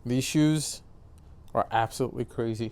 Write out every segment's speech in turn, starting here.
These shoes are absolutely crazy.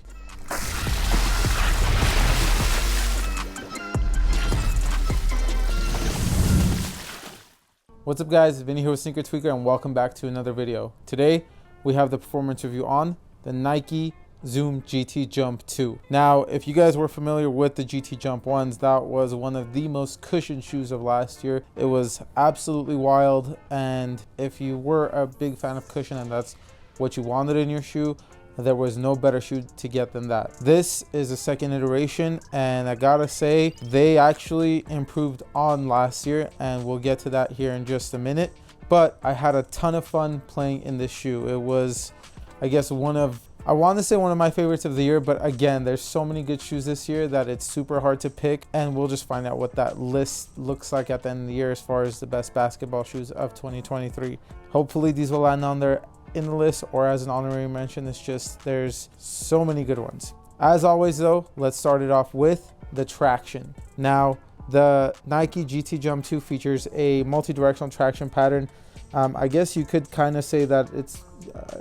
What's up guys, Vinny here with Sneaker Tweaker and welcome back to another video. Today we have the performance review on the Nike Zoom G.T Jump 2. Now, if you guys were familiar with the GT Jump 1s, that was one of the most cushioned shoes of last year. It was absolutely wild, and if you were a big fan of cushion and that's what you wanted in your shoe, there was no better shoe to get than that. This is a second iteration, and I gotta say, they actually improved on last year, and we'll get to that here in just a minute. But I had a ton of fun playing in this shoe. It was, I guess, I want to say one of my favorites of the year, but again, there's so many good shoes this year that it's super hard to pick, and we'll just find out what that list looks like at the end of the year as far as the best basketball shoes of 2023. Hopefully these will land on there in the list or as an honorary mention. It's just there's so many good ones. As always though, let's start it off with the traction. Now, the Nike GT Jump 2 features a multi-directional traction pattern. I guess you could kind of say that it's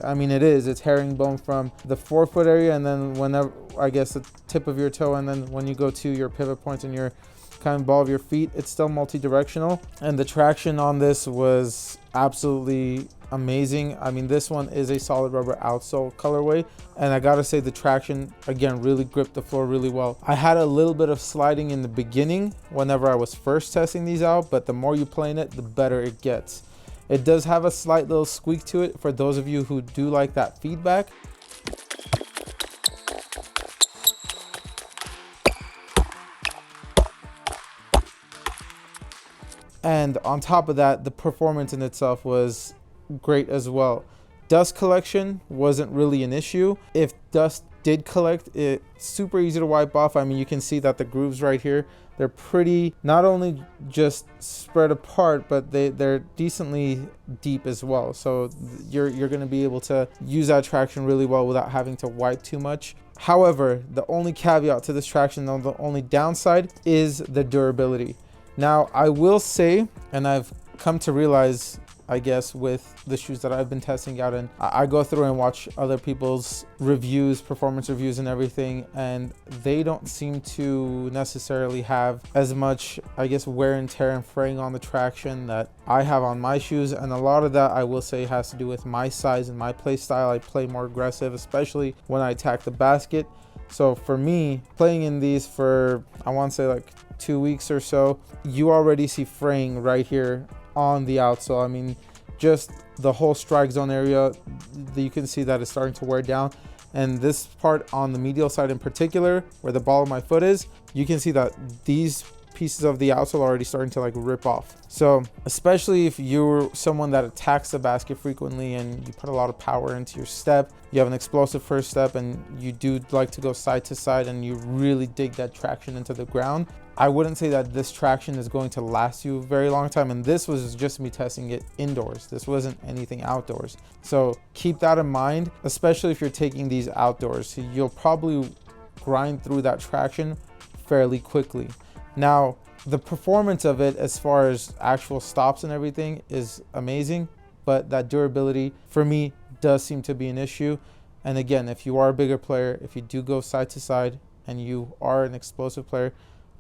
it's herringbone from the forefoot area, and then whenever, I guess, the tip of your toe, and then when you go to your pivot points and your kind of ball of your feet, it's still multi-directional. And the traction on this was absolutely amazing. I mean, this one is a solid rubber outsole colorway, and I gotta say the traction again really gripped the floor really well. I had a little bit of sliding in the beginning whenever I was first testing these out, but the more you play in it, the better it gets. It does have a slight little squeak to it for those of you who do like that feedback. And on top of that, the performance in itself was great as well. Dust collection wasn't really an issue. If dust did collect, it's super easy to wipe off. I mean, you can see that the grooves right here, they're pretty, not only just spread apart, but they're decently deep as well. So you're going to be able to use that traction really well without having to wipe too much. However, the only caveat to this traction, the only downside, is the durability. Now, I will say, and I've come to realize, I guess, with the shoes that I've been testing out, and I go through and watch other people's reviews, performance reviews and everything, and they don't seem to necessarily have as much, I guess, wear and tear and fraying on the traction that I have on my shoes. And a lot of that, I will say, has to do with my size and my play style. I play more aggressive, especially when I attack the basket. So for me, playing in these for, I want to say like 2 weeks or so, you already see fraying right here on the outsole. I mean, just the whole strike zone area, you can see that it's starting to wear down. And this part on the medial side in particular, where the ball of my foot is, you can see that these pieces of the outsole are already starting to like rip off. So especially if you're someone that attacks the basket frequently and you put a lot of power into your step, you have an explosive first step, and you do like to go side to side, and you really dig that traction into the ground, I wouldn't say that this traction is going to last you a very long time. And this was just me testing it indoors. This wasn't anything outdoors. So keep that in mind, especially if you're taking these outdoors. You'll probably grind through that traction fairly quickly. Now, the performance of it as far as actual stops and everything is amazing, but that durability for me does seem to be an issue. And again, if you are a bigger player, if you do go side to side and you are an explosive player,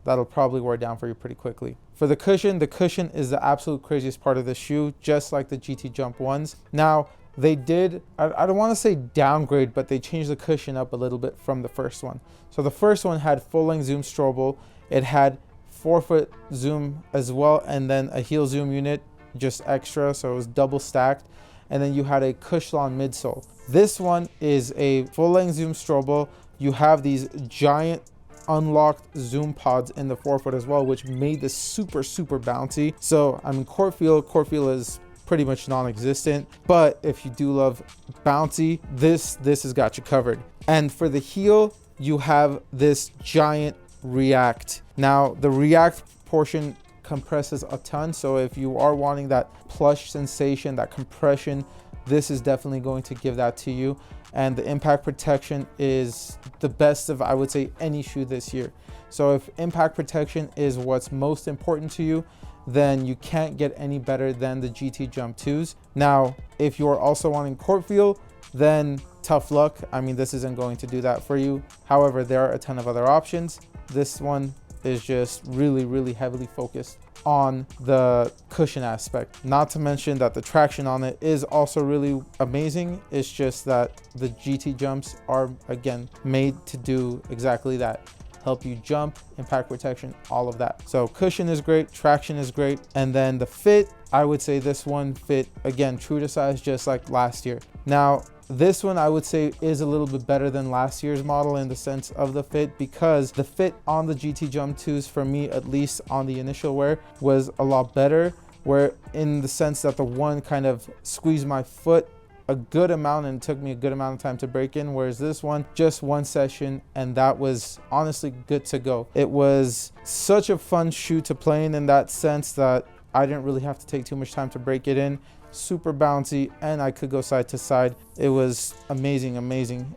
that'll probably wear down for you pretty quickly. For the cushion is the absolute craziest part of the shoe, just like the GT Jump 1s. Now, they did, I don't want to say downgrade, but they changed the cushion up a little bit from the first one. So the first one had full-length zoom strobel. It had forefoot zoom as well, and then a heel zoom unit just extra, so it was double stacked. And then you had a Cushlon midsole. This one is a full-length zoom strobel. You have these giant unlocked zoom pods in the forefoot as well, which made this super bouncy. So I mean, court feel is pretty much non-existent, but if you do love bouncy, this has got you covered. And for the heel, you have this giant React. Now the React portion compresses a ton, so if you are wanting that plush sensation, that compression, this is definitely going to give that to you. And the impact protection is the best of, I would say, any shoe this year. So if impact protection is what's most important to you, then you can't get any better than the GT Jump 2s. Now, if you're also wanting court feel, then tough luck. I mean, this isn't going to do that for you. However, there are a ton of other options. This one is just really, really heavily focused on the cushion aspect. Not to mention that the traction on it is also really amazing. It's just that the GT jumps are, again, made to do exactly that. Help you jump, impact protection, all of that. So cushion is great, traction is great. And then the fit, I would say this one fit, again, true to size, just like last year. Now, this one I would say is a little bit better than last year's model in the sense of the fit, because the fit on the GT Jump 2s, for me at least on the initial wear, was a lot better, where in the sense that the one kind of squeezed my foot a good amount and took me a good amount of time to break in, whereas this one, just one session, and that was honestly good to go. It was such a fun shoe to play in that sense that I didn't really have to take too much time to break it in. Super bouncy, and I could go side to side. It was amazing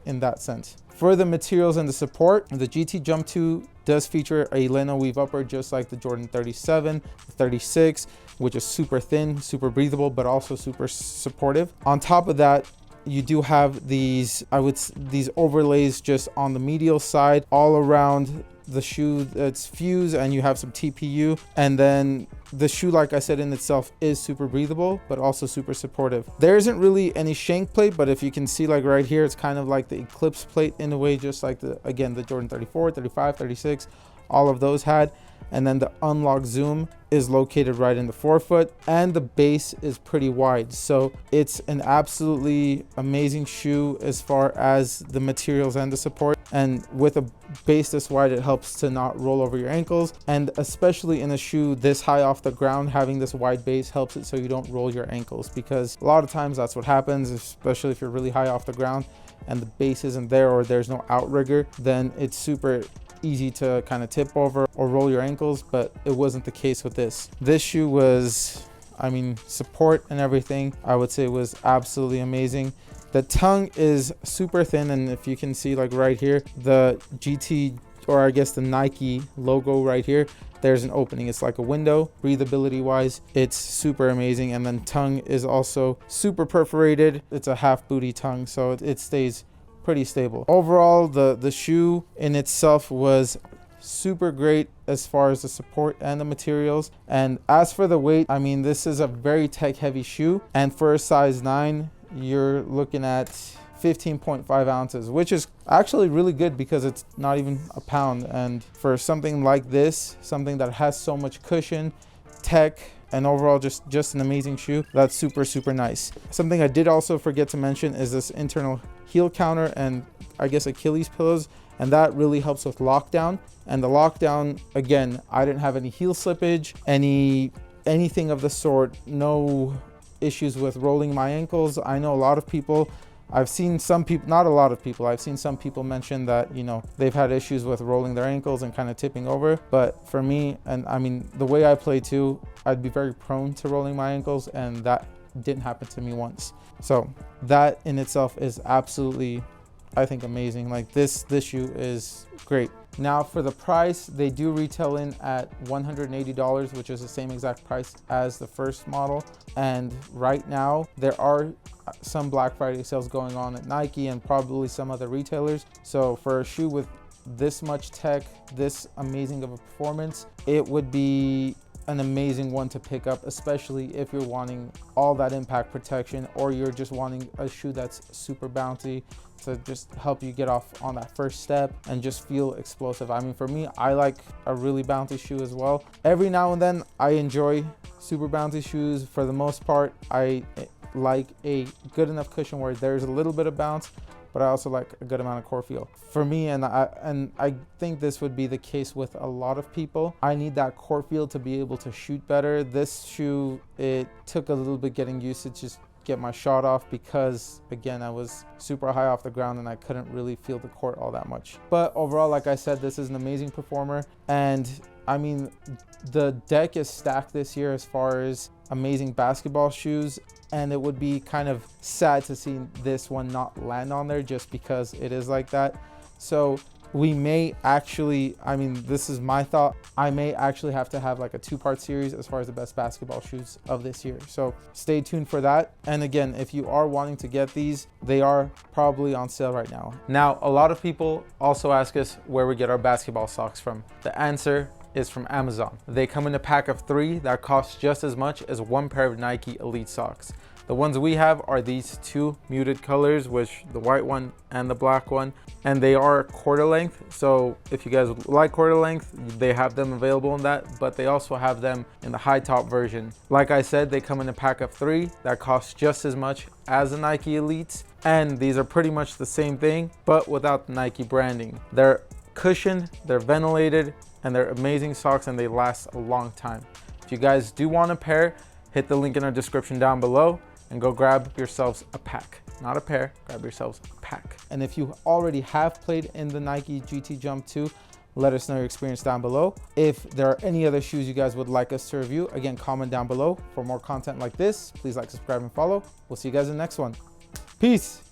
in that sense. For the materials and the support, the GT Jump 2 does feature a lino weave upper, just like the Jordan 37, 36, which is super thin, super breathable, but also super supportive. On top of that, you do have these overlays just on the medial side, all around the shoe that's fused, and you have some TPU. And then the shoe, like I said, in itself is super breathable, but also super supportive. There isn't really any shank plate, but if you can see, like right here, it's kind of like the Eclipse plate in a way, just like the Jordan 34, 35, 36, all of those had. And then the unlock zoom is located right in the forefoot, and the base is pretty wide. So it's an absolutely amazing shoe as far as the materials and the support. And with a base this wide, it helps to not roll over your ankles. And especially in a shoe this high off the ground, having this wide base helps it so you don't roll your ankles, because a lot of times that's what happens, especially if you're really high off the ground and the base isn't there, or there's no outrigger, then it's super easy to kind of tip over or roll your ankles. But it wasn't the case with this. This shoe was, I mean, support and everything, I would say was absolutely amazing. The tongue is super thin, and if you can see, like right here, the GT, or I guess the Nike logo right here, there's an opening. It's like a window. Breathability wise, it's super amazing. And then tongue is also super perforated. It's a half booty tongue, so it stays pretty stable. Overall, the shoe in itself was super great as far as the support and the materials. And as for the weight, I mean, this is a very tech heavy shoe, and for a size 9, you're looking at 15.5 ounces, which is actually really good because it's not even a pound. And for something like this, something that has so much cushion, tech, and overall just an amazing shoe, that's super nice. Something I did also forget to mention is this internal heel counter and I guess Achilles pillows, and that really helps with lockdown. And the lockdown, again, I didn't have any heel slippage, anything of the sort, no issues with rolling my ankles. I know a lot of people, I've seen some people, not a lot of people, I've seen some people mention that, you know, they've had issues with rolling their ankles and kind of tipping over. But for me, and I mean, the way I play too, I'd be very prone to rolling my ankles, and that didn't happen to me once. So that in itself is absolutely, I think, amazing. Like this shoe is great. Now for the price, they do retail in at $180, which is the same exact price as the first model. And right now there are some Black Friday sales going on at Nike and probably some other retailers. So for a shoe with this much tech, this amazing of a performance, it would be an amazing one to pick up, especially if you're wanting all that impact protection, or you're just wanting a shoe that's super bouncy to just help you get off on that first step and just feel explosive. I mean, for me, I like a really bouncy shoe as well. Every now and then I enjoy super bouncy shoes. For the most part, I like a good enough cushion where there's a little bit of bounce, but I also like a good amount of core feel. For me, and I think this would be the case with a lot of people, I need that core feel to be able to shoot better. This shoe, it took a little bit getting used to just get my shot off, because again, I was super high off the ground and I couldn't really feel the court all that much. But overall, like I said, this is an amazing performer. And I mean, the deck is stacked this year as far as amazing basketball shoes, and it would be kind of sad to see this one not land on there just because it is like that. So We may actually, I mean, this is my thought, I may actually have to have like a 2-part series as far as the best basketball shoes of this year. So stay tuned for that. And again, if you are wanting to get these, they are probably on sale right now. Now, a lot of people also ask us where we get our basketball socks from. The answer is from Amazon. They come in a pack of 3 that costs just as much as 1 pair of Nike Elite socks. The ones we have are these 2 muted colors, which the white one and the black one, and they are quarter length. So if you guys like quarter length, they have them available in that, but they also have them in the high top version. Like I said, they come in a pack of 3 that costs just as much as the Nike Elites, and these are pretty much the same thing, but without the Nike branding. They're cushioned, they're ventilated, and they're amazing socks, and they last a long time. If you guys do want a pair, hit the link in our description down below and go grab yourselves a pack. Not a pair, grab yourselves a pack. And if you already have played in the Nike GT Jump 2, let us know your experience down below. If there are any other shoes you guys would like us to review, again, comment down below. For more content like this, please like, subscribe, and follow. We'll see you guys in the next one. Peace.